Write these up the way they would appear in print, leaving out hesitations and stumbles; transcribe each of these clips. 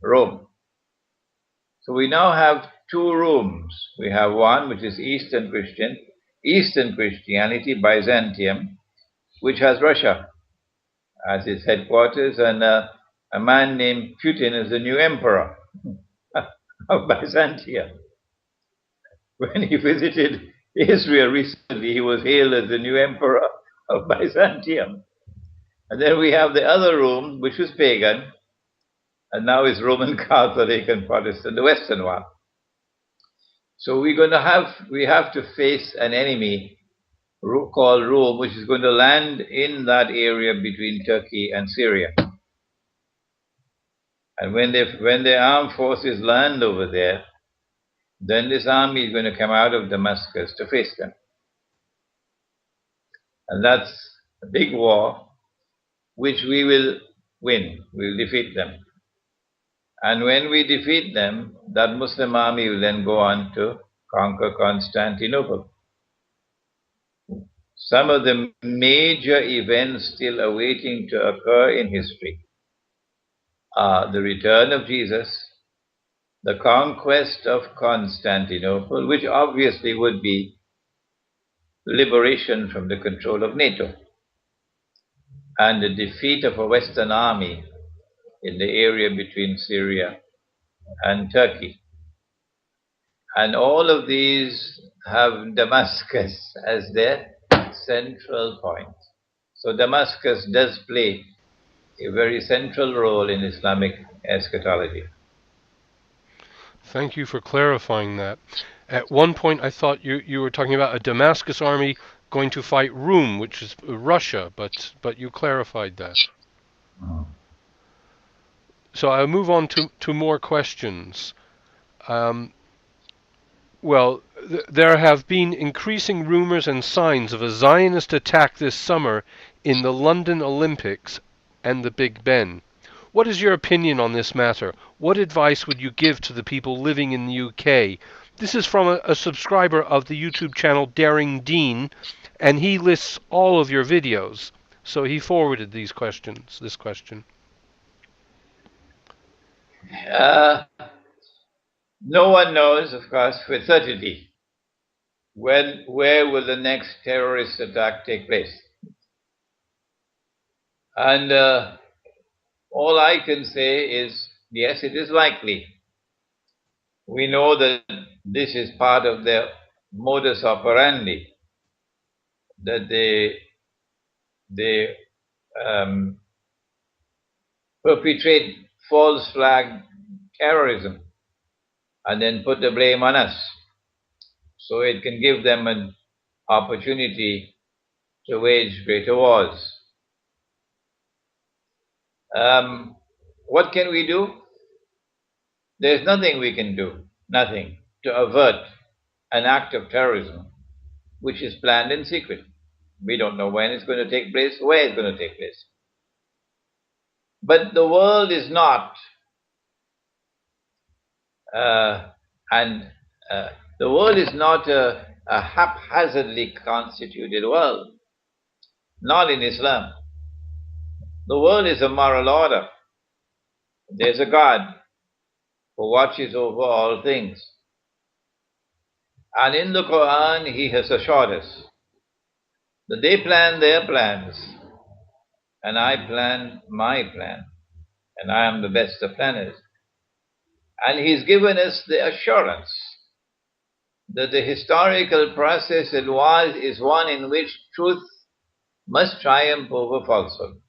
Rome. So we now have two Romes. We have one which is Eastern Christianity, Byzantium, which has Russia as its headquarters, and a man named Putin is the new emperor of Byzantium. When he visited Israel recently, he was hailed as the new emperor of Byzantium. And then we have the other Rome, which was pagan, and now is Roman Catholic and Protestant, the Western one. So we have to face an enemy called Rome, which is going to land in that area between Turkey and Syria. And when the armed forces land over there, then this army is going to come out of Damascus to face them. And that's a big war, which we will win. We'll defeat them. And when we defeat them, that Muslim army will then go on to conquer Constantinople. Some of the major events still awaiting to occur in history are the return of Jesus, the conquest of Constantinople, which obviously would be liberation from the control of NATO, and the defeat of a Western army in the area between Syria and Turkey. And all of these have Damascus as their central point. So Damascus does play a very central role in Islamic eschatology. Thank you for clarifying that. At one point I thought you were talking about a Damascus army going to fight Rome, which is Russia, but you clarified that. So I'll move on to more questions. Well, there have been increasing rumors and signs of a Zionist attack this summer in the London Olympics and the Big Ben. What is your opinion on this matter? What advice would you give to the people living in the UK? This is from a subscriber of the YouTube channel Daring Dean, and he lists all of your videos. So he forwarded this question. No one knows, of course, with certainty where will the next terrorist attack take place. And all I can say is, yes, it is likely. We know that this is part of their modus operandi, that they perpetrate false flag terrorism and then put the blame on us, so it can give them an opportunity to wage greater wars. What can we do? There's nothing we can do, nothing, to avert an act of terrorism which is planned in secret. We don't know when it's going to take place, where it's going to take place. But the world is not, a haphazardly constituted world, not in Islam. The world is a moral order. There's a God who watches over all things. And in the Quran, He has assured us that they plan their plans, and I plan my plan, and I am the best of planners. And He's given us the assurance that the historical process is one in which truth must triumph over falsehood.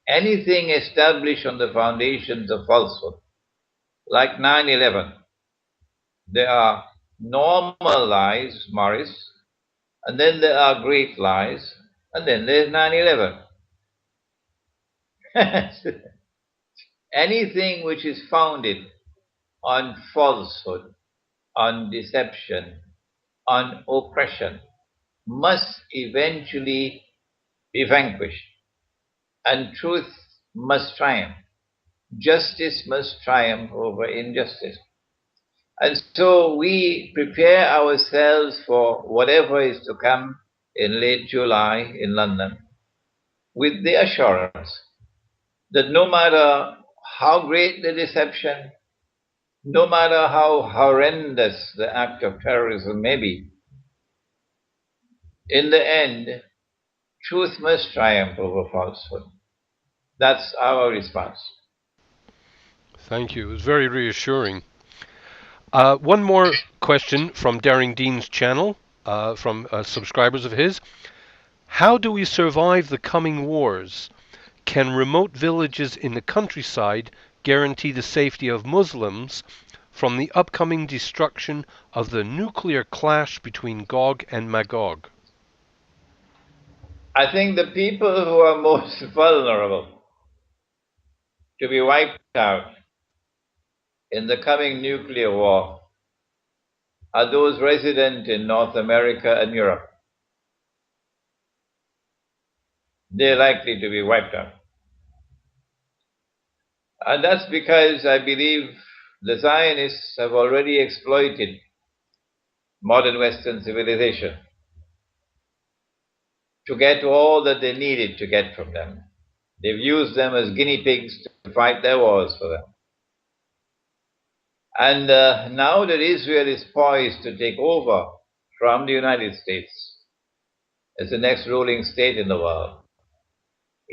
Anything established on the foundations of falsehood, like 9/11, there are normal lies, Morris, and then there are great lies, and then there's 9/11. Anything which is founded on falsehood, on deception, on oppression, must eventually be vanquished, and truth must triumph. Justice must triumph over injustice. And so we prepare ourselves for whatever is to come in late July in London with the assurance that no matter how great the deception, no matter how horrendous the act of terrorism may be, in the end, truth must triumph over falsehood. That's our response. Thank you. It was very reassuring. One more question from Daring Dean's channel, from subscribers of his. How do we survive the coming wars? Can remote villages in the countryside guarantee the safety of Muslims from the upcoming destruction of the nuclear clash between Gog and Magog? I think the people who are most vulnerable to be wiped out in the coming nuclear war are those resident in North America and Europe. They're likely to be wiped out. And that's because I believe the Zionists have already exploited modern Western civilization to get all that they needed to get from them. They've used them as guinea pigs to fight their wars for them. And now that Israel is poised to take over from the United States as the next ruling state in the world,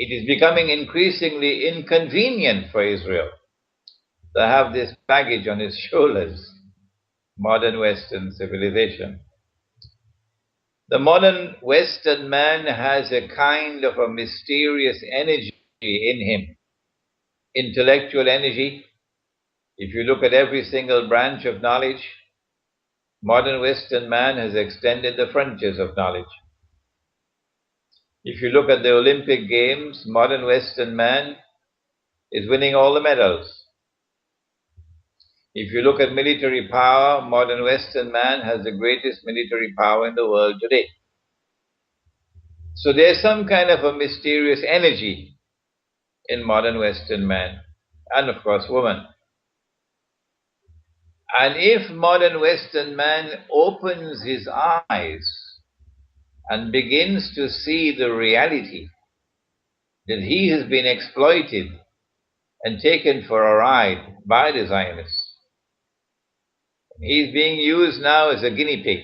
it is becoming increasingly inconvenient for Israel to have this baggage on its shoulders, modern Western civilization. The modern Western man has a kind of a mysterious energy in him, intellectual energy. If you look at every single branch of knowledge, modern Western man has extended the frontiers of knowledge. If you look at the Olympic Games, modern Western man is winning all the medals. If you look at military power, modern Western man has the greatest military power in the world today. So there's some kind of a mysterious energy in modern Western man, and of course woman. And if modern Western man opens his eyes and begins to see the reality that he has been exploited and taken for a ride by the Zionists, he's being used now as a guinea pig.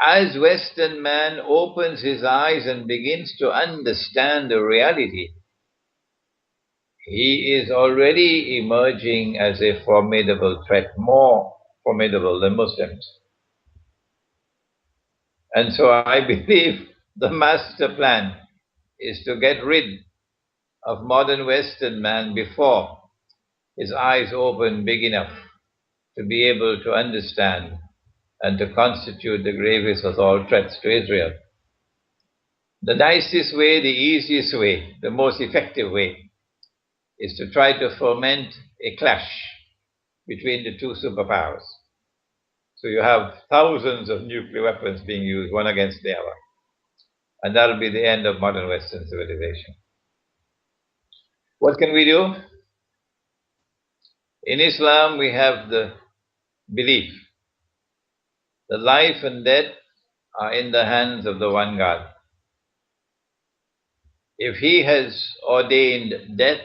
As Western man opens his eyes and begins to understand the reality, he is already emerging as a formidable threat, more formidable than Muslims. And so I believe the master plan is to get rid of modern Western man before his eyes open big enough to be able to understand and to constitute the gravest of all threats to Israel. The nicest way, the easiest way, the most effective way is to try to foment a clash between the two superpowers. So you have thousands of nuclear weapons being used, one against the other. And that'll be the end of modern Western civilization. What can we do? In Islam, we have the belief that life and death are in the hands of the one God. If He has ordained death,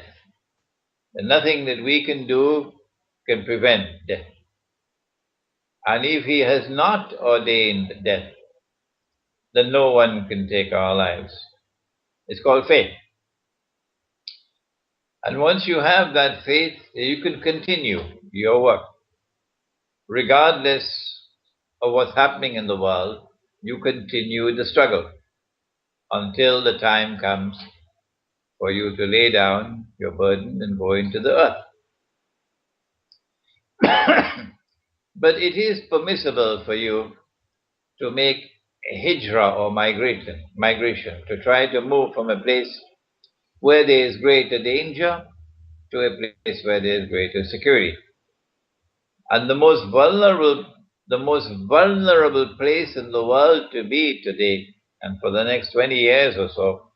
then nothing that we can do can prevent death. And if He has not ordained death, then no one can take our lives. It's called faith. And once you have that faith, you can continue your work. Regardless of what's happening in the world, you continue the struggle until the time comes for you to lay down your burden and go into the earth. But it is permissible for you to make a hijrah or migration, to try to move from a place where there is greater danger to a place where there is greater security. And the most vulnerable place in the world to be today and for the next 20 years or so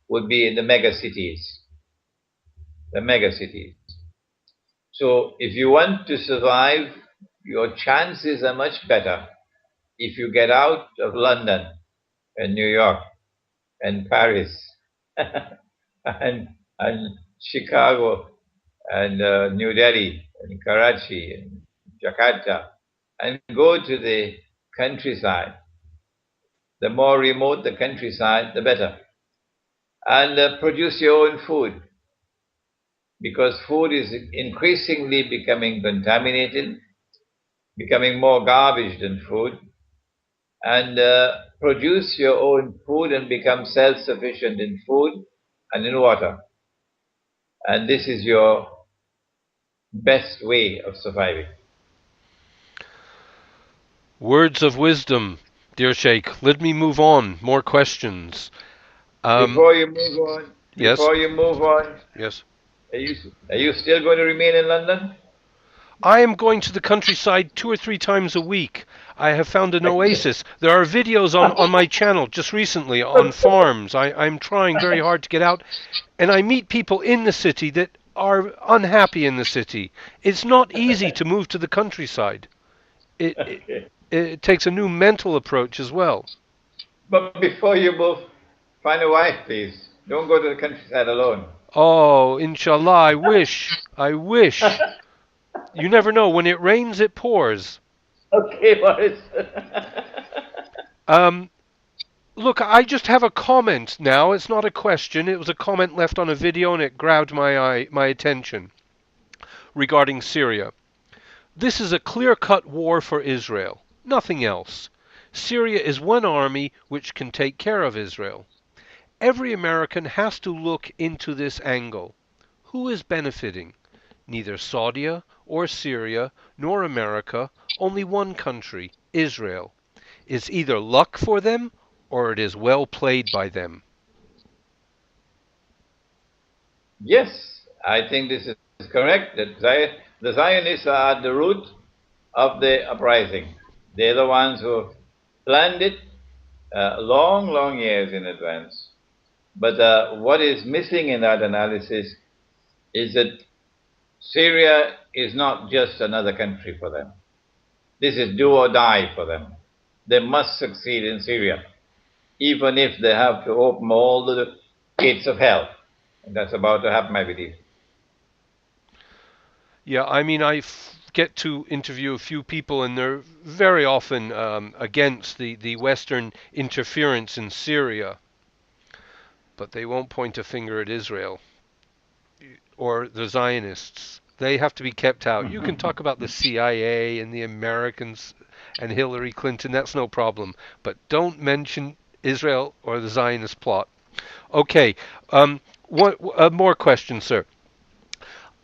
would be in the mega cities. The mega cities. So if you want to survive, your chances are much better if you get out of London and New York and Paris and Chicago and New Delhi and Karachi and Jakarta and go to the countryside. The more remote the countryside, the better. And produce your own food, because food is increasingly becoming contaminated, becoming more garbage than food. And produce your own food and become self-sufficient in food and in water. And this is your best way of surviving. Words of wisdom, dear Sheikh. Let me move on. More questions. Before you move on, Yes. Yes. Are you still going to remain in London? I am going to the countryside 2 or 3 times a week. I have found an oasis. There are videos on my channel just recently on farms. I'm trying very hard to get out, and I meet people in the city that are unhappy in the city. It's not easy to move to the countryside. It takes a new mental approach as well. But before you move, find a wife, please. Don't go to the countryside alone. Oh, inshallah, I wish. I wish. You never know. When it rains, it pours. Okay, Boris. Look, I just have a comment now. It's not a question. It was a comment left on a video, and it grabbed my attention regarding Syria. This is a clear-cut war for Israel. Nothing else. Syria is one army which can take care of Israel. Every American has to look into this angle. Who is benefiting? Neither Saudi or Syria nor America, only one country, Israel. It's either luck for them or it is well played by them. Yes, I think this is correct. That the Zionists are at the root of the uprising. They're the ones who planned it long years in advance. But what is missing in that analysis is that Syria is not just another country for them. This is do or die for them. They must succeed in Syria, even if they have to open all the gates of hell. And that's about to happen, I believe. Yeah, I mean, get to interview a few people, and they're very often against the Western interference in Syria. But they won't point a finger at Israel or the Zionists. They have to be kept out. You can talk about the CIA and the Americans and Hillary Clinton. That's no problem. But don't mention Israel or the Zionist plot. Okay. More questions, sir.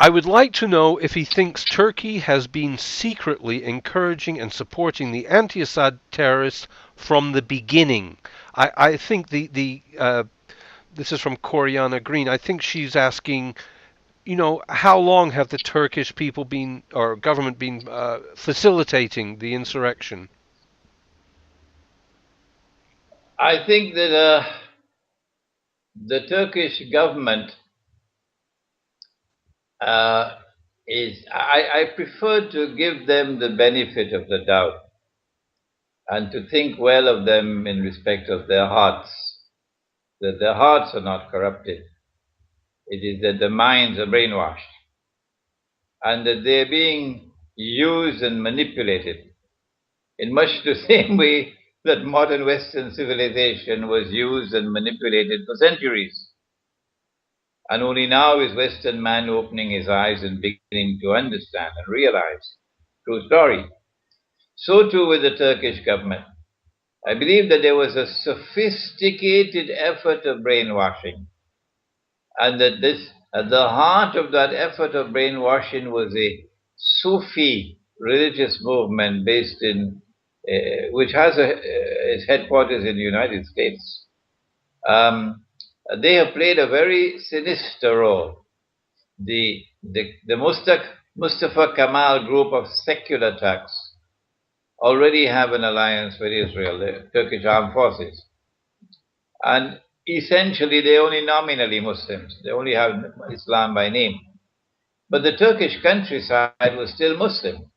I would like to know if he thinks Turkey has been secretly encouraging and supporting the anti-Assad terrorists from the beginning. I think this is from Coriana Green. I think she's asking, how long have the Turkish people been, or government been, facilitating the insurrection? I think that the Turkish government I prefer to give them the benefit of the doubt and to think well of them in respect of their hearts, that their hearts are not corrupted. It is that the minds are brainwashed and that they're being used and manipulated in much the same way that modern Western civilization was used and manipulated for centuries. And only now is Western man opening his eyes and beginning to understand and realize true story. So too with the Turkish government. I believe that there was a sophisticated effort of brainwashing, and that at the heart of that effort of brainwashing was a Sufi religious movement based in, which has its headquarters in the United States. They have played a very sinister role. The Mustafa Kemal group of secular Turks already have an alliance with Israel, the Turkish armed forces. And essentially, they're only nominally Muslims. They only have Islam by name. But the Turkish countryside was still Muslim.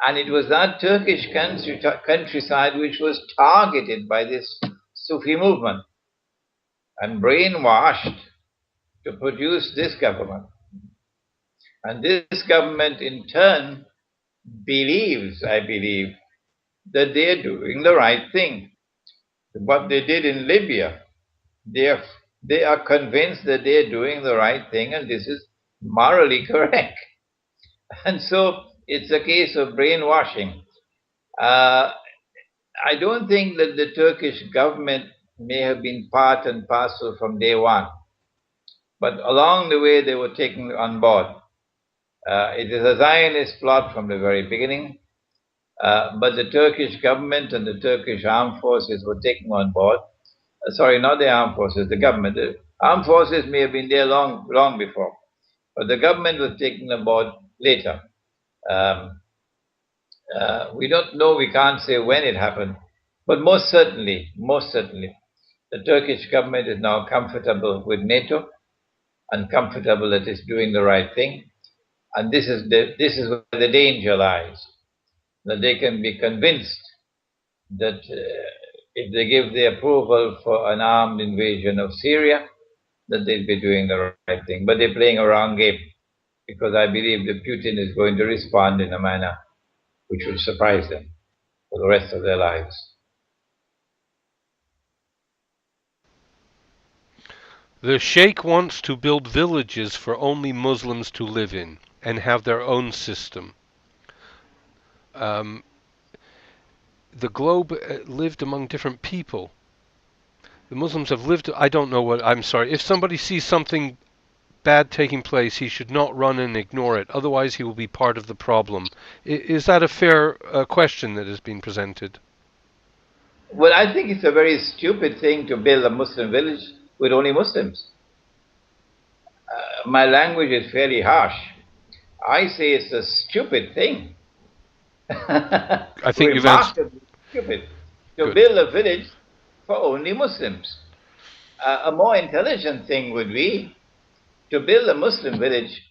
And it was that Turkish countryside which was targeted by this Sufi movement and brainwashed to produce this government. And this government in turn believes, I believe, that they are doing the right thing. What they did in Libya, they are convinced that they are doing the right thing and this is morally correct. And so it's a case of brainwashing. I don't think that the Turkish government may have been part and parcel from day one, but along the way they were taken on board. It is a Zionist plot from the very beginning, but the Turkish government and the Turkish armed forces were taken on board. Sorry, not the armed forces, the government. The armed forces may have been there long before, but the government was taken on board later. We don't know, we can't say when it happened, but most certainly, the Turkish government is now comfortable with NATO and comfortable that it's doing the right thing. And this is where the danger lies, that they can be convinced that if they give the approval for an armed invasion of Syria, that they'll be doing the right thing. But they're playing a wrong game, because I believe that Putin is going to respond in a manner which will surprise them for the rest of their lives. The Sheikh wants to build villages for only Muslims to live in and have their own system. The globe lived among different people. The Muslims have lived, I don't know what, I'm sorry. If somebody sees something bad taking place, he should not run and ignore it. Otherwise, he will be part of the problem. Is that a fair question that has been presented? Well, I think it's a very stupid thing to build a Muslim village with only Muslims. My language is fairly harsh. I say it's a stupid thing. I think you've answered. Stupid to Good. Build a village for only Muslims. A more intelligent thing would be to build a Muslim village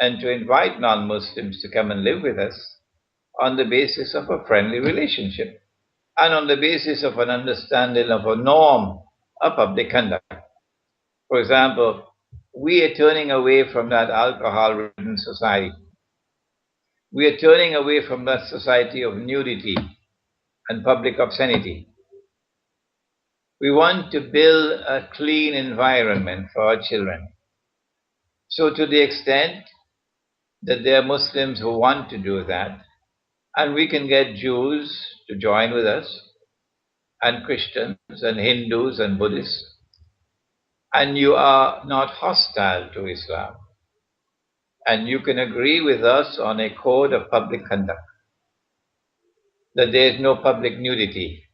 and to invite non-Muslims to come and live with us on the basis of a friendly relationship and on the basis of an understanding of a norm of public conduct. For example, we are turning away from that alcohol-ridden society. We are turning away from that society of nudity and public obscenity. We want to build a clean environment for our children. So to the extent that there are Muslims who want to do that, and we can get Jews to join with us, and Christians and Hindus and Buddhists, and you are not hostile to Islam, and you can agree with us on a code of public conduct, that there is no public nudity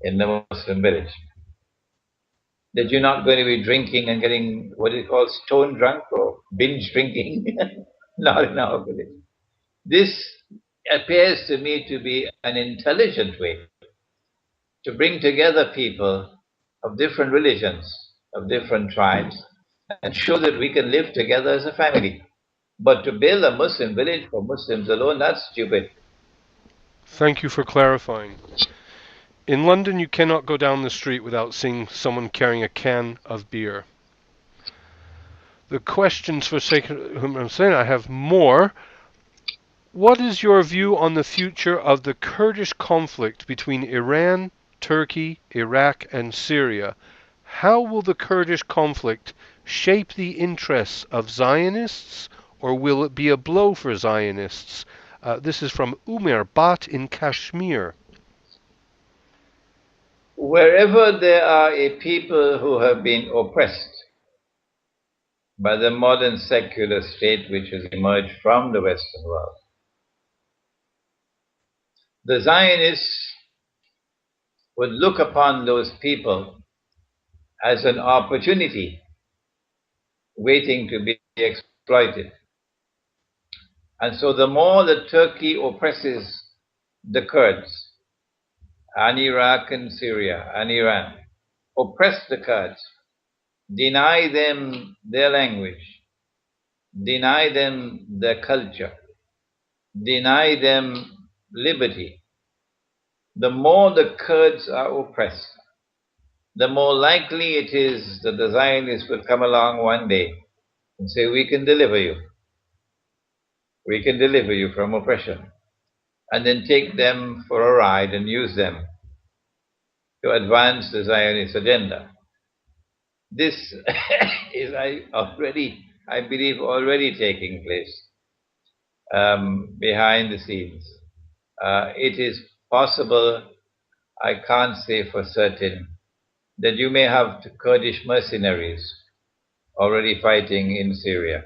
in the Muslim village, that you're not going to be drinking and getting what is called stone drunk or binge drinking, not in our village. This appears to me to be an intelligent way to bring together people of different religions, of different tribes, and show that we can live together as a family. But to build a Muslim village for Muslims alone, that's stupid. Thank you for clarifying. In London, you cannot go down the street without seeing someone carrying a can of beer. The questions for Sheikh Imran Hosein, I have more. What is your view on the future of the Kurdish conflict between Iran, Turkey, Iraq, and Syria? How will the Kurdish conflict shape the interests of Zionists, or will it be a blow for Zionists? This is from Umar Bat in Kashmir. Wherever there are a people who have been oppressed by the modern secular state which has emerged from the Western world, the Zionists would look upon those people as an opportunity waiting to be exploited. And so the more that Turkey oppresses the Kurds, and Iraq and Syria and Iran, oppress the Kurds, deny them their language, deny them their culture, deny them liberty, the more the Kurds are oppressed, the more likely it is that the Zionists will come along one day and say, we can deliver you. We can deliver you from oppression. And then take them for a ride and use them to advance the Zionist agenda. This is, I believe, already taking place behind the scenes. It is possible, I can't say for certain, that you may have Kurdish mercenaries already fighting in Syria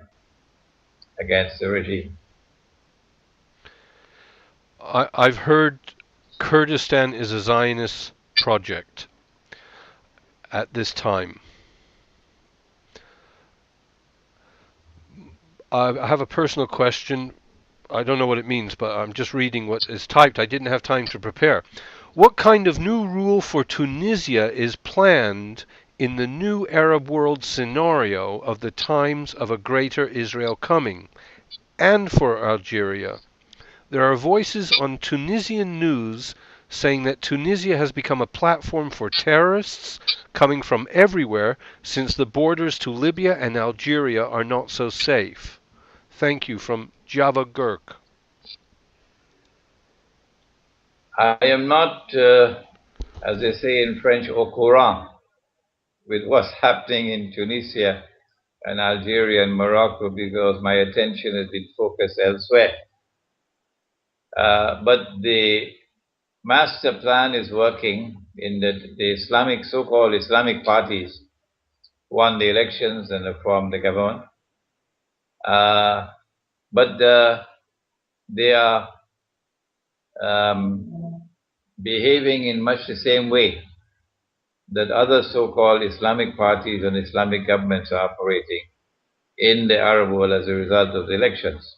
against the regime. I've heard Kurdistan is a Zionist project at this time. I have a personal question. I don't know what it means, but I'm just reading what is typed. I didn't have time to prepare. What kind of new rule for Tunisia is planned in the new Arab world scenario of the times of a greater Israel coming, and for Algeria? There are voices on Tunisian news saying that Tunisia has become a platform for terrorists coming from everywhere since the borders to Libya and Algeria are not so safe. Thank you, from Java Gurk. I am not, as they say in French, au courant with what's happening in Tunisia and Algeria and Morocco because my attention has been focused elsewhere. But the master plan is working in that the Islamic, so-called Islamic parties won the elections and formed the government. But they are behaving in much the same way that other so-called Islamic parties and Islamic governments are operating in the Arab world as a result of the elections.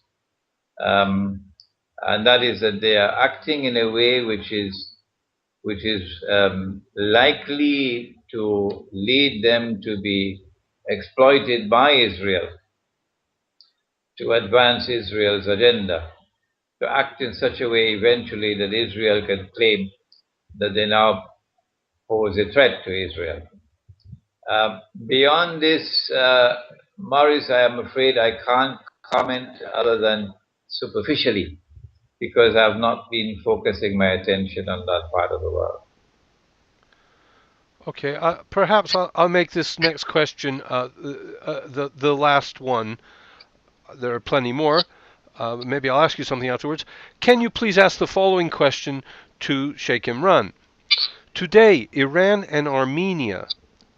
And that is that they are acting in a way which is likely to lead them to be exploited by Israel to advance Israel's agenda, to act in such a way eventually that Israel can claim that they now pose a threat to Israel. Beyond this, Maurice, I am afraid I can't comment other than superficially, because I have not been focusing my attention on that part of the world. Okay, perhaps I'll make this next question the last one. There are plenty more. Maybe I'll ask you something afterwards. Can you please ask the following question to Sheikh Imran? Today, Iran and Armenia,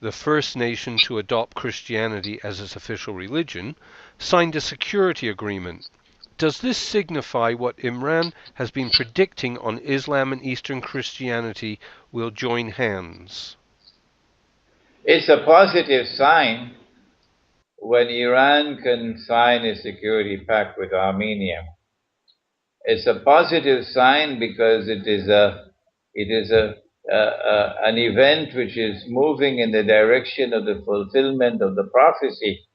the first nation to adopt Christianity as its official religion, signed a security agreement. Does this signify what Imran has been predicting on Islam and Eastern Christianity will join hands? It's a positive sign when Iran can sign a security pact with Armenia. It's a positive sign because it is an event which is moving in the direction of the fulfillment of the prophecy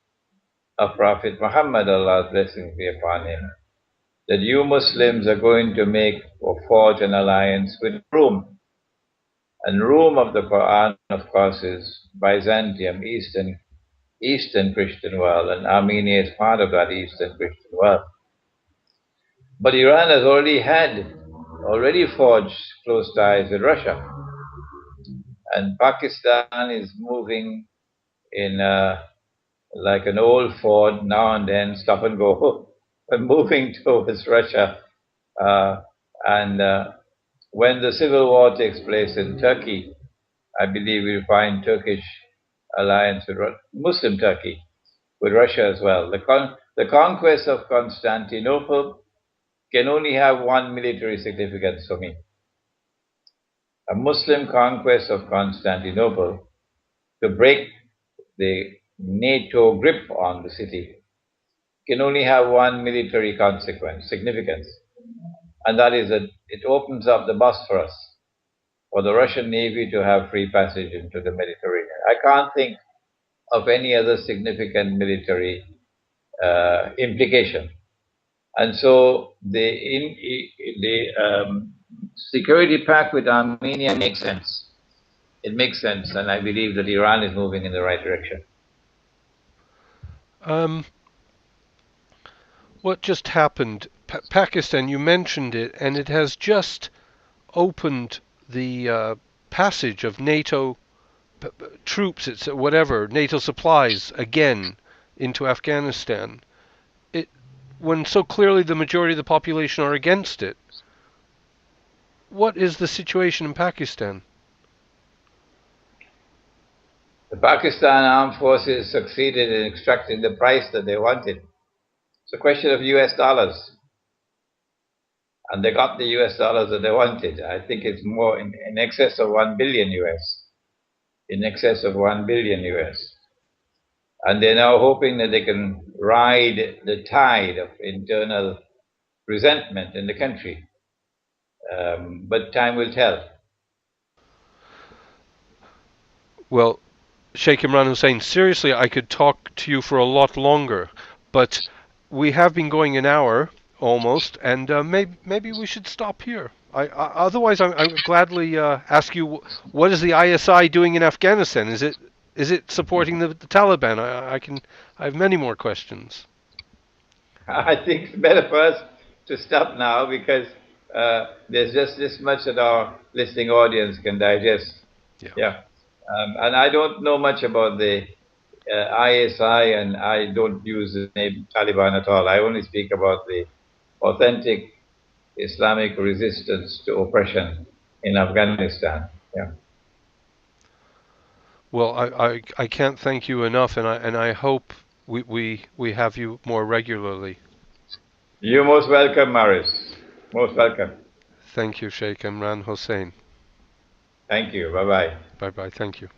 of Prophet Muhammad, Allah's blessings be upon him, that you Muslims are going to make or forge an alliance with Rome. And Rome of the Quran, of course, is Byzantium, Eastern Christian world, and Armenia is part of that Eastern Christian world. But Iran has already forged close ties with Russia. And Pakistan is moving in like an old Ford, now and then stop and go, but moving towards Russia. When the civil war takes place in Turkey, I believe we'll find Turkish alliance with Muslim Turkey, with Russia as well. The conquest of Constantinople can only have one military significance for me. A Muslim conquest of Constantinople to break the NATO grip on the city can only have one military significance, and that is that it opens up the Bosphorus for the Russian Navy to have free passage into the Mediterranean. I can't think of any other significant military implication. And so the security pact with Armenia makes sense. it makes sense, and I believe that Iran is moving in the right direction. What just happened? Pakistan, you mentioned it, and it has just opened the passage of NATO troops, it's whatever, NATO supplies again into Afghanistan. It, when so clearly the majority of the population are against it. What is the situation in Pakistan? The Pakistan armed forces succeeded in extracting the price that they wanted. It's a question of US dollars. And they got the US dollars that they wanted. I think it's more in excess of 1 billion US. In excess of 1 billion US. And they're now hoping that they can ride the tide of internal resentment in the country. But time will tell. Well, Sheikh Imran Hosein, seriously, I could talk to you for a lot longer, but we have been going an hour almost, and maybe we should stop here. Otherwise, I would gladly ask you, what is the ISI doing in Afghanistan? Is it supporting the Taliban? I have many more questions. I think it's better for us to stop now because there's just this much that our listening audience can digest. Yeah. And I don't know much about the ISI, and I don't use the name Taliban at all. I only speak about the authentic Islamic resistance to oppression in Afghanistan. Yeah. Well, I can't thank you enough, and I hope we have you more regularly. You're most welcome, Maris. Most welcome. Thank you, Sheikh Imran Hosein. Thank you. Bye-bye. Bye-bye. Thank you.